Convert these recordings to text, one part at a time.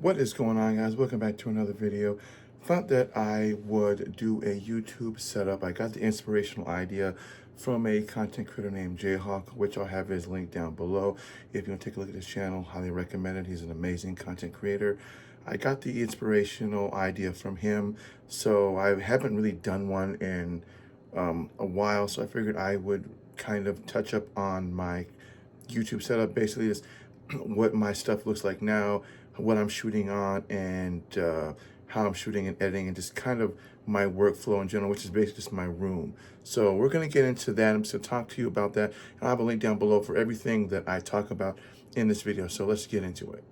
What is going on, guys? Welcome back to another video. Thought that I would do a YouTube setup. I got the inspirational idea from a content creator named JHawk, which I'll have his link down below. If you want to take a look at his channel, highly recommend it. He's an amazing content creator. I got the inspirational idea from him, so I haven't really done one in a while, so I figured I would kind of touch up on my YouTube setup. Basically, is what my stuff looks like now, what I'm shooting on, and how I'm shooting and editing, and just kind of my workflow in general, which is basically just my room. So we're going to get into that. I'm just going to talk to you about that, and I'll have a link down below for everything that I talk about in this video. So let's get into it.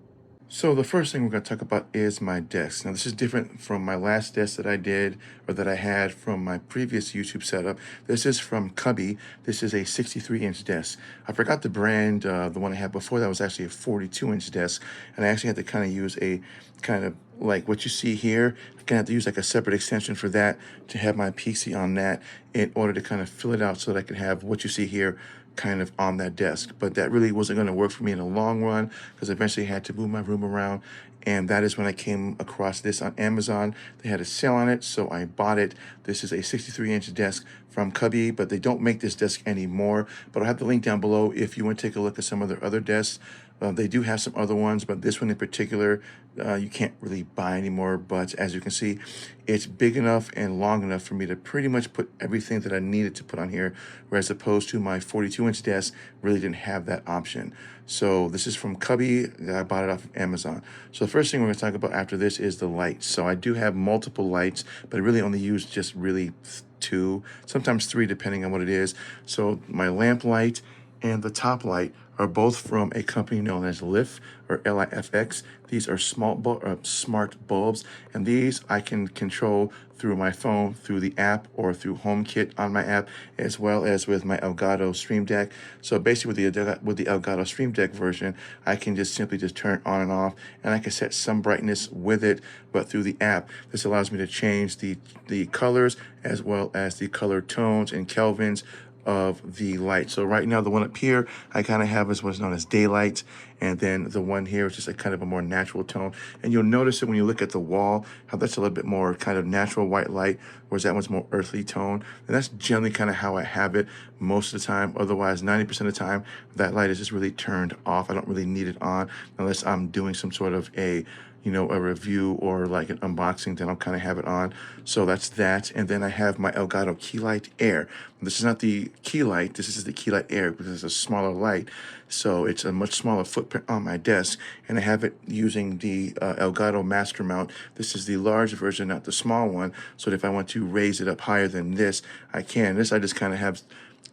So the first thing we're going to talk about is my desk. Now this is different from my last desk that I did, or that I had from my previous YouTube setup. This is from Cubby. This is a 63-inch desk. I forgot the brand. The one I had before that was actually a 42-inch desk, and I actually had to kind of use a kind of like what you see here. I kind of have to use like a separate extension for that to have my PC on that in order to kind of fill it out so that I could have what you see here kind of on that desk. But that really wasn't going to work for me in the long run, because eventually I had to move my room around, and that is when I came across this on Amazon. They had a sale on it, so I bought it. This is a 63-inch desk from Cubby, but they don't make this desk anymore. But I'll have the link down below if you want to take a look at some of their other desks. They do have some other ones, but this one in particular, you can't really buy anymore. But as you can see, it's big enough and long enough for me to pretty much put everything that I needed to put on here, whereas opposed to my 42-inch desk really didn't have that option. So this is from Cubby. I bought it off of Amazon. So the first thing we're going to talk about after this is the lights. So I do have multiple lights, but I really only use just really two, sometimes three, depending on what it is. So my lamp light and the top light are both from a company known as LIFX, or LIFX. These are smart bulbs, and these I can control through my phone, through the app, or through HomeKit on my app, as well as with my Elgato Stream Deck. So basically with the Elgato Stream Deck version, I can just simply turn it on and off, and I can set some brightness with it, but through the app. This allows me to change the colors as well as the color tones and kelvins of the light. So right now, the one up here I kind of have is what's known as daylight, and then the one here is just a kind of a more natural tone. And you'll notice it when you look at the wall, how that's a little bit more kind of natural white light, whereas that one's more earthly tone. And that's generally kind of how I have it most of the time. Otherwise, 90% of the time, that light is just really turned off. I don't really need it on unless I'm doing some sort of a review or like an unboxing, then I'll kind of have it on. So that's that. And then I have my Elgato Key Light Air. This is not the key light, this is the Key Light Air, because it's a smaller light. So it's a much smaller footprint on my desk. And I have it using the Elgato Master Mount. This is the large version, not the small one. So if I want to raise it up higher than this, I can. This I just kind of have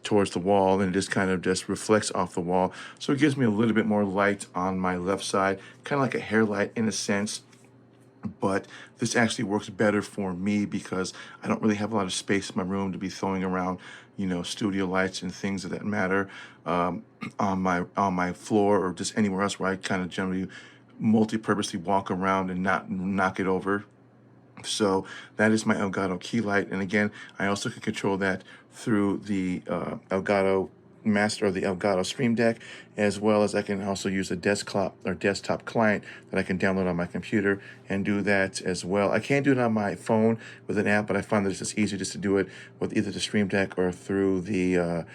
towards the wall, and it just kind of just reflects off the wall. So it gives me a little bit more light on my left side, kind of like a hair light in a sense. But this actually works better for me because I don't really have a lot of space in my room to be throwing around, studio lights and things of that matter on my floor, or just anywhere else where I kind of generally multi-purposely walk around and not knock it over. So that is my Elgato Key Light, and again, I also can control that through the Elgato Master, or the Elgato Stream Deck, as well as I can also use a desktop client that I can download on my computer and do that as well. I can do it on my phone with an app, but I find that it's just easier just to do it with either the Stream Deck or through the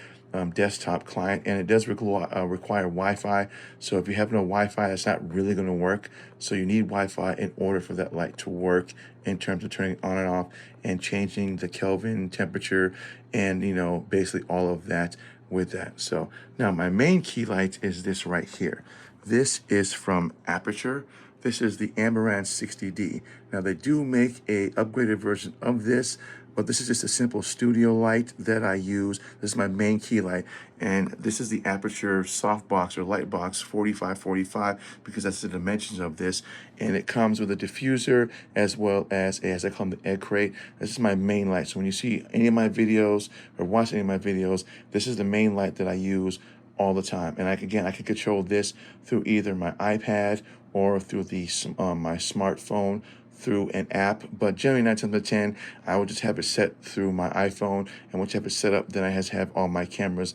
desktop client, and it does require Wi-Fi. So if you have no Wi-Fi, that's not really going to work. So you need Wi-Fi in order for that light to work, in terms of turning it on and off and changing the Kelvin temperature, and basically all of that with that. So now my main key light is this right here. This is from Aperture. This is the Amaran 60D. Now they do make a upgraded version of this, but this is just a simple studio light that I use. This is my main key light, and this is the Aperture softbox or light box 4545, because that's the dimensions of this. And it comes with a diffuser as well as I call them, the egg crate. This is my main light. So when you see any of my videos or watch any of my videos, this is the main light that I use all the time. And I can control this through either my iPad or through my smartphone through an app, but generally 9 times out of 10, I will just have it set through my iPhone, and once you have it set up, then I have all my cameras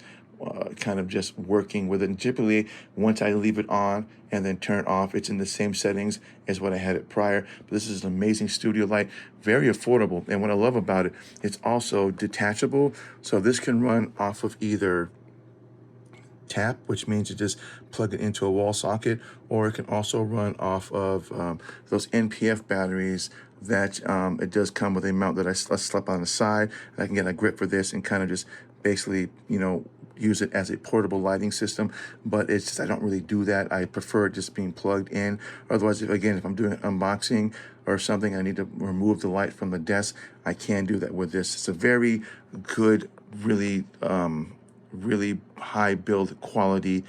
kind of just working with it. And typically, once I leave it on and then turn it off, it's in the same settings as what I had it prior. But this is an amazing studio light, very affordable. And what I love about it, it's also detachable. So this can run off of either tap, which means you just plug it into a wall socket, or it can also run off of those NPF batteries that it does come with a mount that I slap on the side. I can get a grip for this and kind of just basically, use it as a portable lighting system, but it's just, I don't really do that. I prefer just being plugged in. Otherwise, if I'm doing an unboxing or something, I need to remove the light from the desk, I can do that with this. It's a very good, really high build quality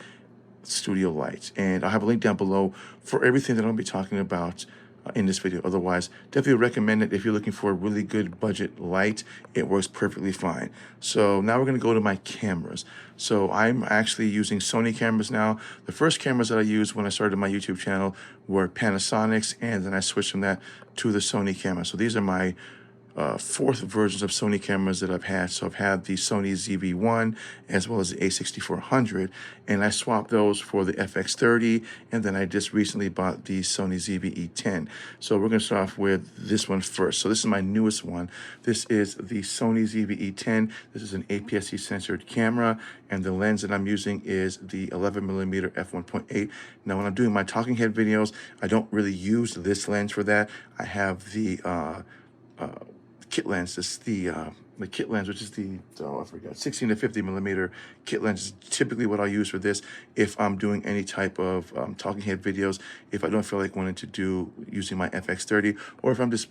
studio lights, and I'll have a link down below for everything that I'll be talking about in this video. Otherwise, definitely recommend it if you're looking for a really good budget light. It works perfectly fine. So now we're going to go to my cameras. So I'm actually using Sony cameras now. The first cameras that I used when I started my YouTube channel were Panasonics, and then I switched from that to the Sony camera. So these are my fourth versions of Sony cameras that I've had. So I've had the Sony ZV-1 as well as the a6400, and I swapped those for the FX30, and then I just recently bought the Sony ZV-E10. So we're going to start off with this one first. So this is my newest one. This is the Sony ZV-E10. This is an APS-C censored camera, and the lens that I'm using is the 11mm f1.8. Now when I'm doing my talking head videos, I don't really use this lens for that. I have the kit lens. This is the kit lens, which is the, I forgot, 16 to 50mm kit lens is typically what I'll use for this if I'm doing any type of talking head videos, if I don't feel like wanting to do using my FX30, or if I'm just,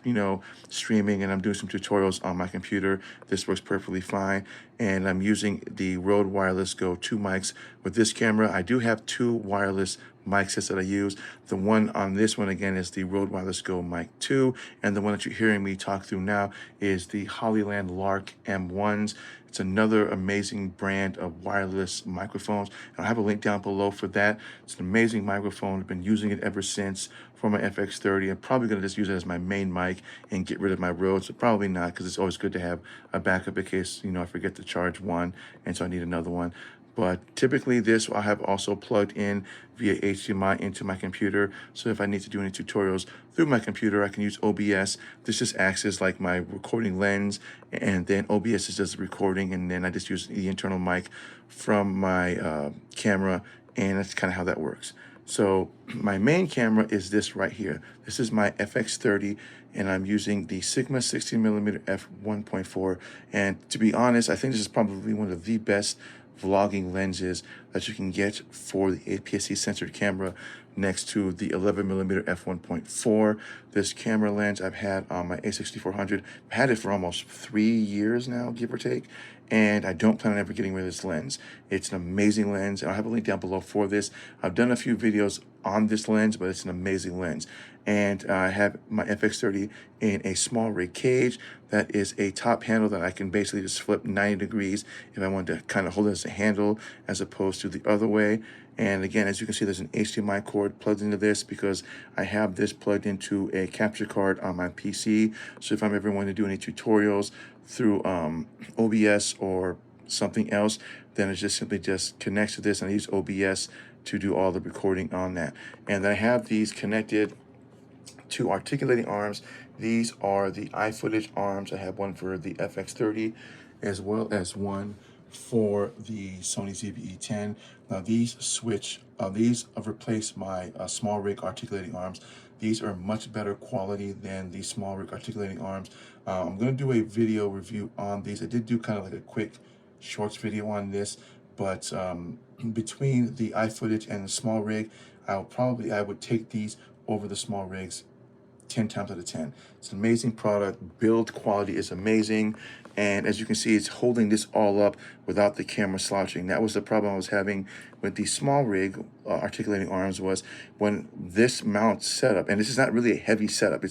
streaming and I'm doing some tutorials on my computer. This works perfectly fine. And I'm using the Rode Wireless Go 2 mics with this camera. I do have two wireless mic sets that I use. The one on this one, again, is the Rode Wireless Go Mic 2, and the one that you're hearing me talk through now is the Hollyland Lark M1s. It's another amazing brand of wireless microphones, and I have a link down below for that. It's an amazing microphone. I've been using it ever since for my FX30. I'm probably going to just use it as my main mic and get rid of my Rode, but probably not, because it's always good to have a backup in case, I forget to charge one, and so I need another one. But typically this I have also plugged in via HDMI into my computer. So if I need to do any tutorials through my computer, I can use OBS. This just acts as like my recording lens, and then OBS is just the recording, and then I just use the internal mic from my camera, and that's kind of how that works. So my main camera is this right here. This is my FX30, and I'm using the Sigma 16mm f1.4. And to be honest, I think this is probably one of the best vlogging lenses that you can get for the APS-C censored camera next to the 11mm f1.4. This camera lens I've had on my a6400. I've had it for almost 3 years now, give or take, and I don't plan on ever getting rid of this lens. It's an amazing lens, and I'll have a link down below for this. I've done a few videos on this lens, but it's an amazing lens. And I have my FX30 in a small rig cage that is a top handle that I can basically just flip 90 degrees if I want to kind of hold it as a handle as opposed to the other way. And again, as you can see, there's an HDMI cord plugged into this because I have this plugged into a capture card on my PC. So if I'm ever wanting to do any tutorials through OBS or something else, then it just simply just connects to this, and I use OBS to do all the recording on that. And I have these connected to articulating arms. These are the iFootage arms. I have one for the FX30 as well as one for the Sony ZV-E10. Now these have replaced my small rig articulating arms. These are much better quality than the small rig articulating arms. I'm going to do a video review on these. I did do kind of like a quick shorts video on this, but between the iFootage and the small rig, I would take these over the small rigs 10 times out of 10. It's an amazing product. Build quality is amazing. And as you can see, it's holding this all up without the camera slouching. That was the problem I was having with the small rig articulating arms, was when this mount setup, and this is not really a heavy setup,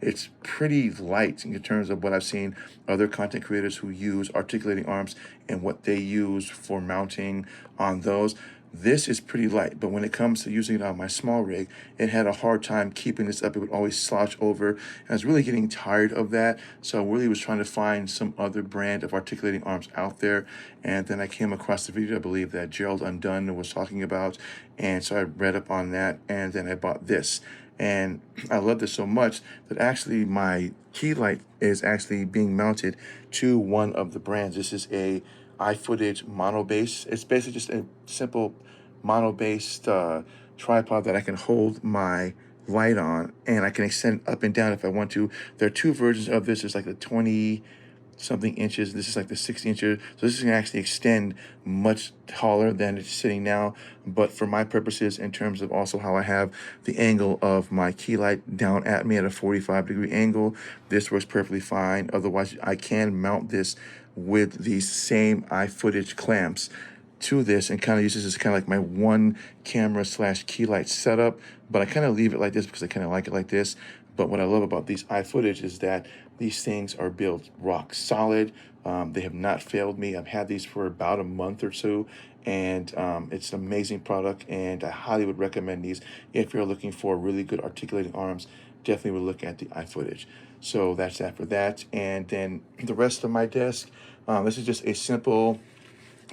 it's pretty light in terms of what I've seen other content creators who use articulating arms and what they use for mounting on those. This is pretty light, but when it comes to using it on my small rig, it had a hard time keeping this up. It would always slouch over, and I was really getting tired of that. So I really was trying to find some other brand of articulating arms out there. And then I came across the video, I believe, that Gerald Undone was talking about. And so I read up on that, and then I bought this. And I love this so much that actually my key light is actually being mounted to one of the brands. This is a iFootage mono base. It's basically just a simple mono based tripod that I can hold my light on, and I can extend up and down if I want to. There are two versions of this. There's like the 20 something inches. This is like the 60 inches. So this is gonna actually extend much taller than it's sitting now. But for my purposes, in terms of also how I have the angle of my key light down at me at a 45-degree angle, this works perfectly fine. Otherwise, I can mount this with these same iFootage clamps to this and kind of use this as kind of like my one camera slash key light setup. But I kind of leave it like this because I kind of like it like this. But what I love about these iFootage is that these things are built rock solid. They have not failed me. I've had these for about a month or so, and it's an amazing product, and I highly would recommend these. If you're looking for really good articulating arms, definitely would look at the iFootage. So that's that for that. And then the rest of my desk, this is just a simple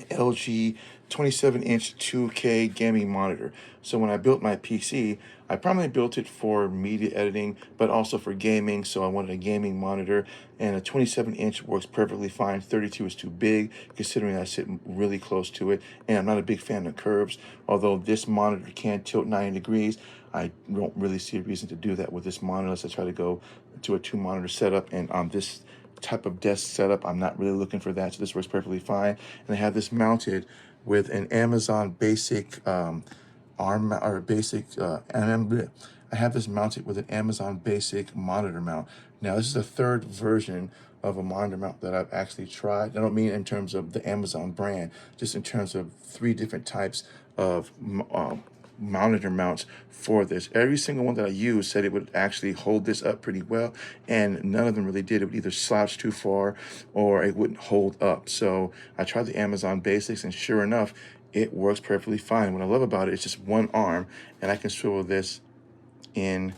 LG 27-inch 2K gaming monitor. So when I built my PC, I primarily built it for media editing, but also for gaming. So I wanted a gaming monitor, and a 27-inch works perfectly fine. 32 is too big, considering I sit really close to it, and I'm not a big fan of curves. Although this monitor can tilt 90 degrees, I don't really see a reason to do that with this monitor unless I try to go to a 2-monitor setup. And on this type of desk setup, I'm not really looking for that, so this works perfectly fine. And I have this mounted with an Amazon basic arm or basic I have this mounted with an Amazon basic monitor mount. Now this is the third version of a monitor mount that I've actually tried. I don't mean in terms of the Amazon brand, just in terms of 3 different types of monitor mounts for this. Every single one that I used said it would actually hold this up pretty well, and none of them really did. It would either slouch too far or it wouldn't hold up. So I tried the Amazon Basics, and sure enough, it works perfectly fine. What I love about it is just one arm, and I can swivel this in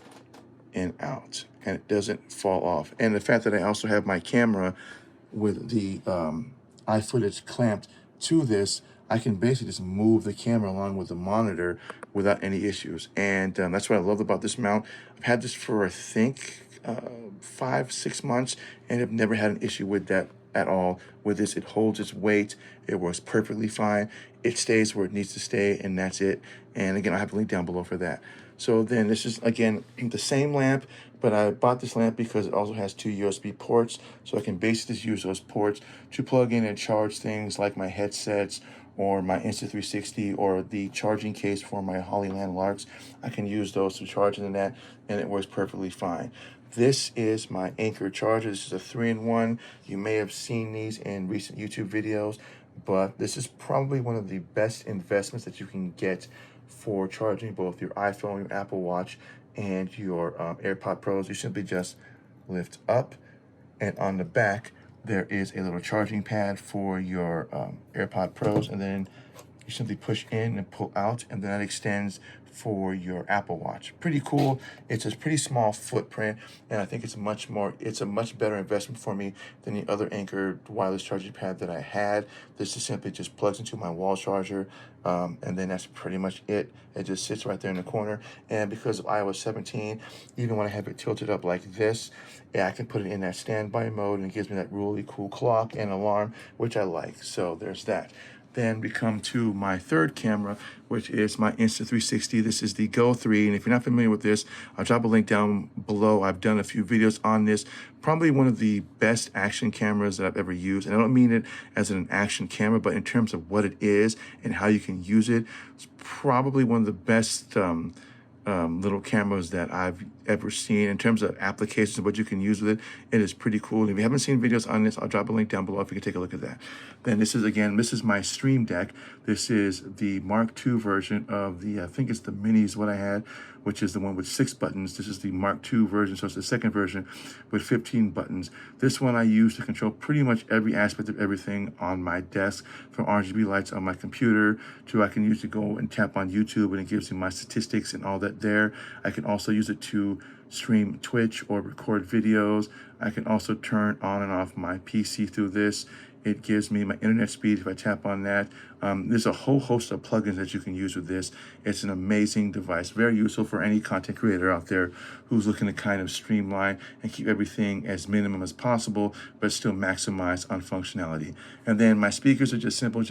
and out, and it doesn't fall off. And the fact that I also have my camera with the iFootage clamped to this, I can basically just move the camera along with the monitor without any issues. And that's what I love about this mount. I've had this for, I think, 5-6 months, and I've never had an issue with that at all. With this, it holds its weight. It works perfectly fine. It stays where it needs to stay, and that's it. And again, I have a link down below for that. So then this is, again, the same lamp, but I bought this lamp because it also has 2 USB ports, so I can basically just use those ports to plug in and charge things like my headsets or my Insta360 or the charging case for my Hollyland Larks. I can use those to charge into that, and it works perfectly fine. This is my Anker charger. This is a 3-in-1. You may have seen these in recent YouTube videos, but this is probably one of the best investments that you can get for charging both your iPhone, your Apple Watch, and your AirPod Pros. You simply just lift up, and on the back there is a little charging pad for your AirPod Pros, and then you simply push in and pull out, and then that extends for your Apple Watch. Pretty cool. It's a pretty small footprint, and I think it's a much better investment for me than the other Anker wireless charging pad that I had. This is simply just plugs into my wall charger, and then that's pretty much it. It just sits right there in the corner, and because of iOS 17, even when I have it tilted up like this, yeah, I can put it in that standby mode, and it gives me that really cool clock and alarm, which I like. So there's that. Then we come to my third camera, which is my Insta360. This is the Go 3, and if you're not familiar with this, I'll drop a link down below. I've done a few videos on this. Probably one of the best action cameras that I've ever used, and I don't mean it as an action camera, but in terms of what it is and how you can use it, it's probably one of the best little cameras that I've ever seen in terms of applications, what you can use with it. It is pretty cool. If you haven't seen videos on this, I'll drop a link down below if you can take a look at that. Then this is my Stream Deck. This is the Mark II version of the, I think it's the Mini is what I had, which is the one with 6 buttons. This is the Mark II version, so it's the second version with 15 buttons. This one I use to control pretty much every aspect of everything on my desk, from RGB lights on my computer to I can use to go and tap on YouTube and it gives me my statistics and all that there. I can also use it to stream Twitch or record videos. I can also turn on and off my PC through this. It gives me my internet speed if I tap on that. There's a whole host of plugins that you can use with this. It's an amazing device, very useful for any content creator out there who's looking to kind of streamline and keep everything as minimum as possible, but still maximize on functionality. And then my speakers are just simple.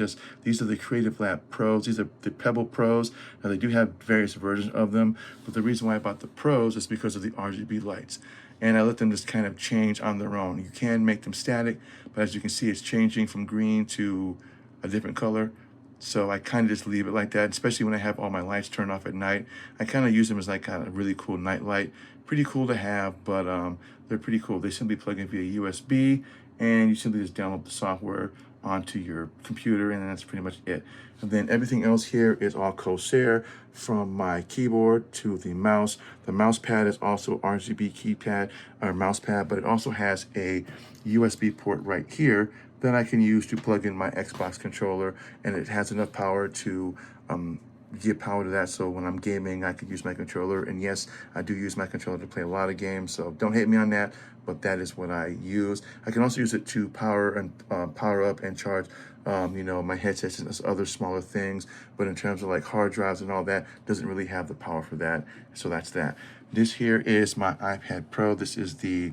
These are the Creative Lab Pros. These are the Pebble Pros. Now they do have various versions of them, but the reason why I bought the Pros is because of the RGB lights. And I let them just kind of change on their own. You can make them static, but as you can see, it's changing from green to a different color. So I kind of just leave it like that, especially when I have all my lights turned off at night. I kind of use them as like kind of a really cool night light. Pretty cool to have, but they're pretty cool. They simply plug in via USB, and you simply just download the software onto your computer, and that's pretty much it. And then everything else here is all Corsair, from my keyboard to the mouse. The mouse pad is also RGB keypad or mouse pad, but it also has a USB port right here that I can use to plug in my Xbox controller, and it has enough power to give power to that, so when I'm gaming I could use my controller. And yes, I do use my controller to play a lot of games, so don't hate me on that, but that is what I use. I can also use it to power up and charge my headsets and other smaller things, but in terms of like hard drives and all that, doesn't really have the power for that. So that's that. This here is my iPad Pro. This is the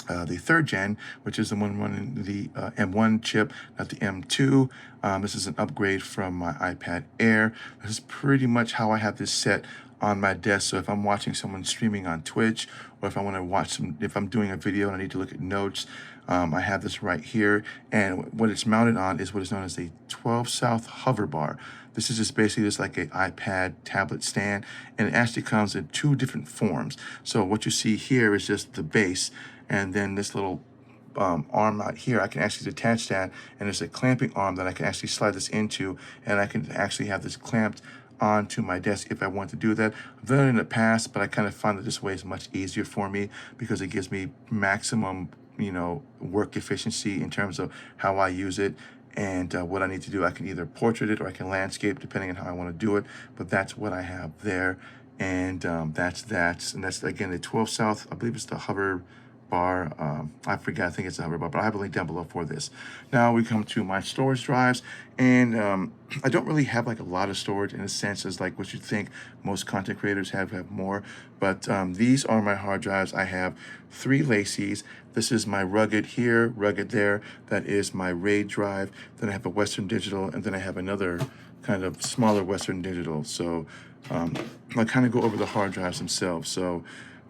3rd gen, which is the one running the M1 chip, not the M2. This is an upgrade from my iPad Air. This is pretty much how I have this set on my desk. So if I'm watching someone streaming on Twitch, or if I want to watch if I'm doing a video and I need to look at notes, I have this right here. And what it's mounted on is what is known as a 12 South hover bar. This is just basically just like an iPad tablet stand, and it actually comes in 2 different forms. So what you see here is just the base, and then this little arm out here, I can actually detach that, and there's a clamping arm that I can actually slide this into, and I can actually have this clamped onto my desk if I want to do that. I've done it in the past, but I kind of find that this way is much easier for me because it gives me maximum, work efficiency in terms of how I use it. And what I need to do, I can either portrait it or I can landscape, depending on how I want to do it. But that's what I have there, and that's that. And that's again the 12 South. I believe it's the hover bar. I forget. I think it's a hover bar, but I have a link down below for this. Now we come to my storage drives, and I don't really have like a lot of storage in a sense as like what you think most content creators have more. But these are my hard drives. I have 3 Lacey's. This is my rugged here, rugged there. That is my RAID drive. Then I have a Western Digital, and then I have another kind of smaller Western Digital. So I'll kind of go over the hard drives themselves. So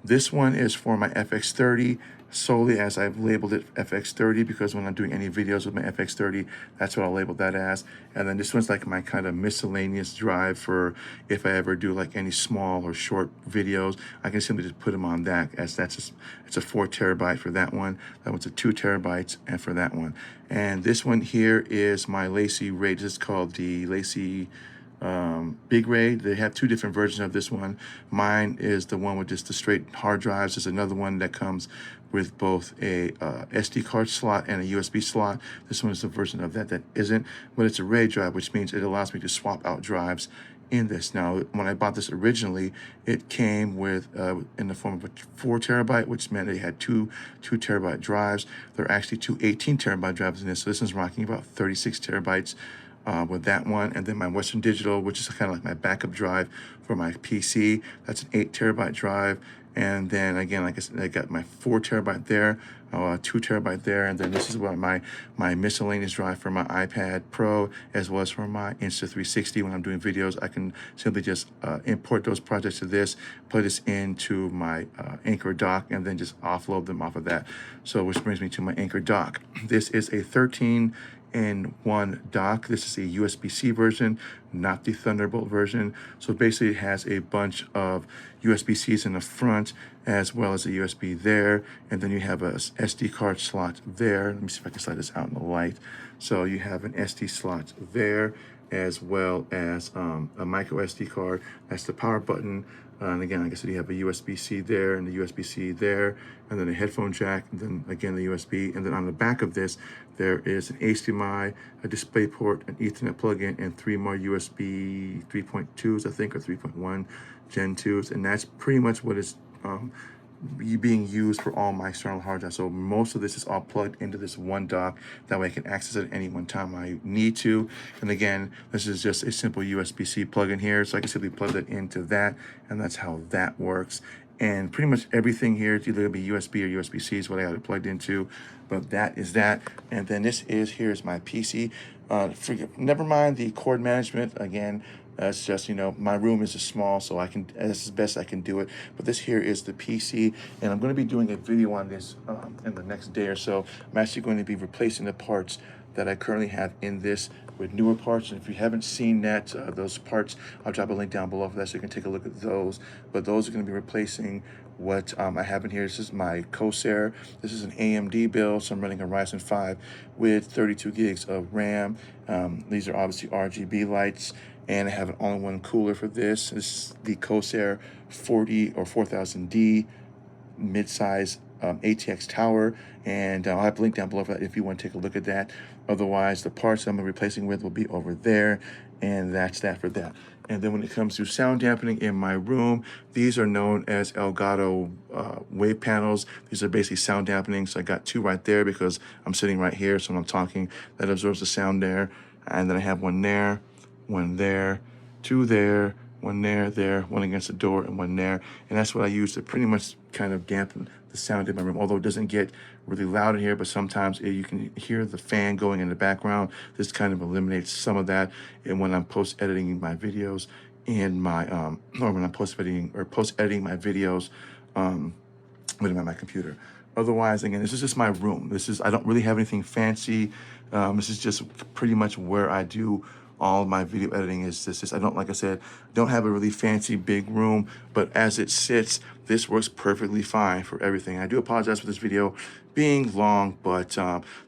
this one is for my FX30, solely as I've labeled it FX30, because when I'm doing any videos with my FX30, that's what I'll label that as. And then this one's like my kind of miscellaneous drive for if I ever do like any small or short videos, I can simply just put them on that, as it's a 4 terabyte for that one. That one's a 2 terabytes and for that one. And this one here is my Lacey RAID. This is called the Lacey Big RAID. They have 2 different versions of this one. Mine is the one with just the straight hard drives. There's another one that comes with both a SD card slot and a USB slot. This one is the version of that isn't, but it's a RAID drive, which means it allows me to swap out drives in this. Now, when I bought this originally, it came with in the form of a 4 terabyte, which meant it had 2 terabyte drives. There are actually 2 18 terabyte drives in this, so this is rocking about 36 terabytes with that one. And then my Western Digital, which is kind of like my backup drive for my PC, that's an 8 terabyte drive. And then again, like I said, I got my 4 terabyte there, 2 terabyte there, and then this is what my miscellaneous drive for my iPad Pro, as well as for my Insta360. When I'm doing videos, I can simply just import those projects to this, put this into my Anchor dock, and then just offload them off of that. So which brings me to my Anchor dock. This is a 13 in one dock. This is a USB-C version, not the Thunderbolt version. So basically it has a bunch of USB-Cs in the front as well as a USB there. And then you have a SD card slot there. Let me see if I can slide this out in the light. So you have an SD slot there as well as a micro SD card. That's the power button. And again, like I said, you have a USB-C there and the USB-C there, and then a headphone jack, and then again the USB. And then on the back of this, there is an HDMI, a display port, an Ethernet plug-in, and 3 more USB 3.2s, I think, or 3.1 Gen 2s. And that's pretty much what is being used for all my external hard drives. So most of this is all plugged into this one dock. That way I can access it at any one time I need to. And again, this is just a simple USB-C plug-in here. So I can simply plug it into that, and that's how that works. And pretty much everything here is either going to be USB or USB-C is what I got it plugged into. But that is that. And then here's my PC. Never mind the cord management. Again, it's just, my room is small, so that's the best I can do it. But this here is the PC, and I'm going to be doing a video on this in the next day or so. I'm actually going to be replacing the parts that I currently have in this with newer parts. And if you haven't seen that, those parts, I'll drop a link down below for that so you can take a look at those. But those are going to be replacing what I have in here. This is my Corsair. This is an AMD build, so I'm running a Ryzen 5 with 32 gigs of RAM. These are obviously RGB lights, and I have an all-in-one cooler for this. This is the Corsair 40 or 4000D mid-size ATX tower, and I'll have a link down below for that if you want to take a look at that. Otherwise, the parts I'm replacing with will be over there, and that's that for that. And then when it comes to sound dampening in my room, these are known as Elgato wave panels. These are basically sound dampening. So I got 2 right there because I'm sitting right here, so when I'm talking, that absorbs the sound there. And then I have one there, 2 there, 1 there, 1 against the door, and 1 there. And that's what I use to pretty much kind of dampen the sound in my room. Although it doesn't get really loud in here, but sometimes you can hear the fan going in the background. This kind of eliminates some of that. And when I'm post-editing my videos and or when I'm post-editing my videos with my computer. Otherwise, again, this is just my room. I don't really have anything fancy. This is just pretty much where I do all of my video editing. I don't, like I said, don't have a really fancy big room, but as it sits, this works perfectly fine for everything. I do apologize for this video being long, but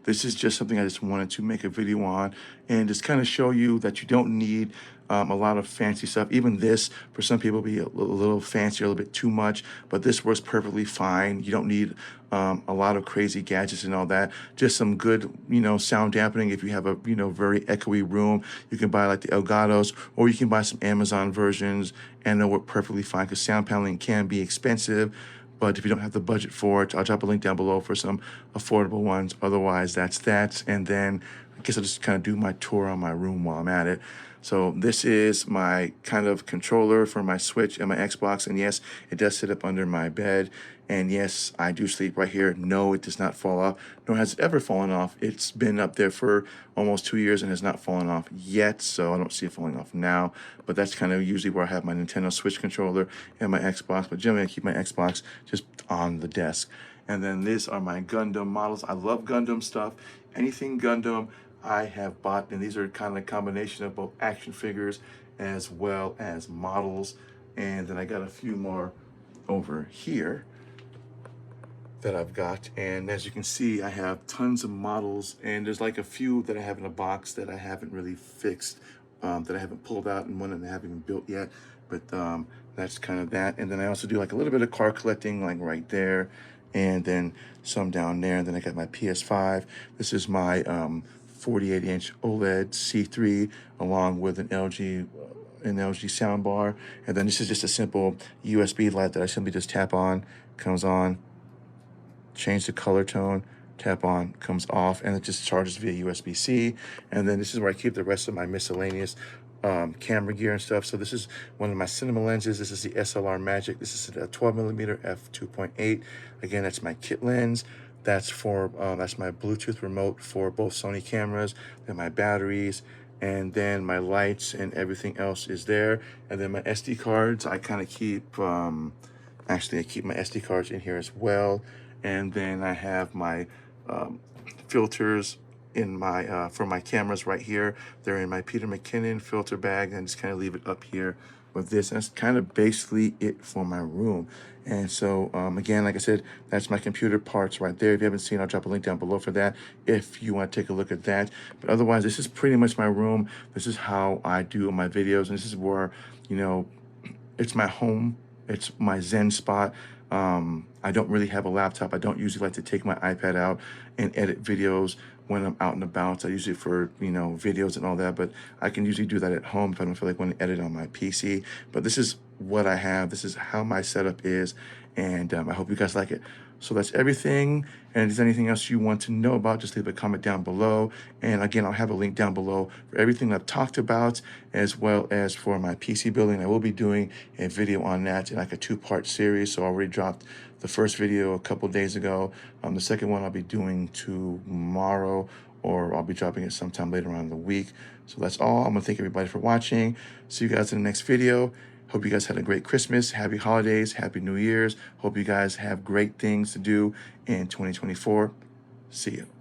this is just something I just wanted to make a video on and just kind of show you that you don't need a lot of fancy stuff. Even this, for some people, be a little fancy, a little bit too much, but this works perfectly fine. You don't need a lot of crazy gadgets and all that. Just some good, sound dampening. If you have a, very echoey room, you can buy like the Elgatos, or you can buy some Amazon versions, and they'll work perfectly fine, because sound paneling can be expensive. But if you don't have the budget for it, I'll drop a link down below for some affordable ones. Otherwise, that's that. And then I guess I'll just kind of do my tour on my room while I'm at it. So this is my kind of controller for my Switch and my Xbox. And yes, it does sit up under my bed. And yes, I do sleep right here. No, it does not fall off, nor has it ever fallen off. It's been up there for almost 2 years and has not fallen off yet, so I don't see it falling off now. But that's kind of usually where I have my Nintendo Switch controller and my Xbox. But generally, I keep my Xbox just on the desk. And then these are my Gundam models. I love Gundam stuff. Anything Gundam I have bought, and these are kind of a combination of both action figures as well as models. And then I got a few more over here that I've got, and as you can see, I have tons of models, and there's like a few that I have in a box that I haven't really fixed, that I haven't pulled out, and one that I haven't even built yet. But that's kind of that. And then I also do like a little bit of car collecting, like right there, and then some down there. And then I got my PS5. This is my 48-inch OLED C3, along with an LG soundbar. And then this is just a simple USB light that I simply just tap on, comes on, change the color tone, tap on, comes off, and it just charges via USB-C. And then this is where I keep the rest of my miscellaneous camera gear and stuff. So this is one of my cinema lenses. This is the SLR Magic. This is a 12mm f2.8. Again, that's my kit lens. That's my Bluetooth remote for both Sony cameras. Then my batteries, and then my lights and everything else is there. And then my SD cards, I kind of keep, actually I keep my SD cards in here as well. And then I have my filters in my for my cameras right here. They're in my Peter McKinnon filter bag, and just kind of leave it up here with this. And that's kind of basically it for my room. And so again, like I said, that's my computer parts right there. If you haven't seen, I'll drop a link down below for that if you want to take a look at that. But otherwise, this is pretty much my room. This is how I do my videos, and this is where, you know, it's my home. It's my Zen spot. I don't really have a laptop. I don't usually like to take my iPad out and edit videos when I'm out and about. I use it for, you know, videos and all that, but I can usually do that at home if I don't feel like want to edit on my PC. But this is what I have. This is how my setup is, and I hope you guys like it. So that's everything. And if there's anything else you want to know about, just leave a comment down below. And again, I'll have a link down below for everything I've talked about, as well as for my PC building. I will be doing a video on that in like a 2-part series. So I already dropped the first video a couple days ago. The second one I'll be doing tomorrow, or I'll be dropping it sometime later on in the week. So that's all. I'm gonna thank everybody for watching. See you guys in the next video. Hope you guys had a great Christmas, happy holidays, happy New Year's. Hope you guys have great things to do in 2024. See ya.